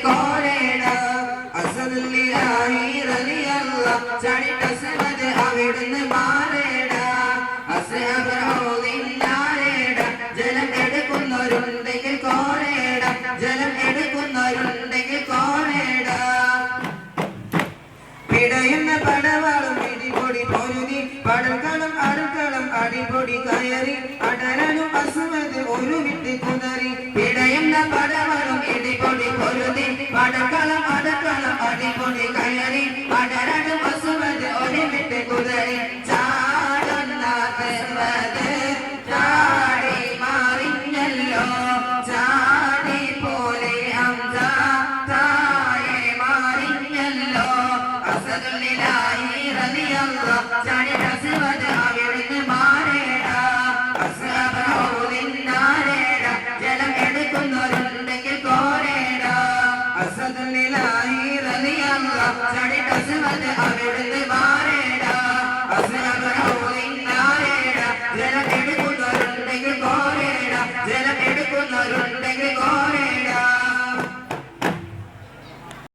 കോരേട അസദുല്ലാഹി റളിയല്ലാഹു ചാടിട്ട സമദ് അവിടുന്ന് മാറേട അസ്ഹബറോദിന്നാരേട ജലം എടുക്കുന്നവരുണ്ടെങ്കിൽ കോരേട ജലം എടുക്കുന്നവരുണ്ടെങ്കിൽ കോരേട പിടയുന്ന പടവാളും ഇടിപൊടി പൊരുതി പടൽക്കളം അടുക്കളും അടിപൊടി കയറി അടരനും അസുമത് ഒരു വിട്ട് കുതറി പിടയുന്ന പടവാളും ഇടിപൊടി പൊരുതി പടൽക്കളം അടുക്കളും അടിപൊടി കയറി അടരനും അസുമത് ഒരു വിട്ട് കുതറി ചാടുന്ന പർവ്വത് ചാടി മാറിഞ്ഞല്ലോ ചാടി പോലെ ഹംസ താഴെ മാറിഞ്ഞല്ലോ അസദുല്ലാഹി റളിയല്ലാഹു ചാടിട്ട സമദ് അവിടുന്ന് മാറേട അസ്ഹബറോദിന്നാരേട ജലം എടുക്കുന്നവരുണ്ടെങ്കിൽ കോരേട അസദുല്ലാഹി റളിയല്ലാഹു ചാടിട്ട സമദ് അവിടുന്ന് മാറേട അസ്ഹബറോദിന്നാരേട ജലം എടുക്കുന്നവരുണ്ടെങ്കിൽ കോരേട ജലം എടുക്കുന്നവരുണ്ടെങ്കിൽ കോരേട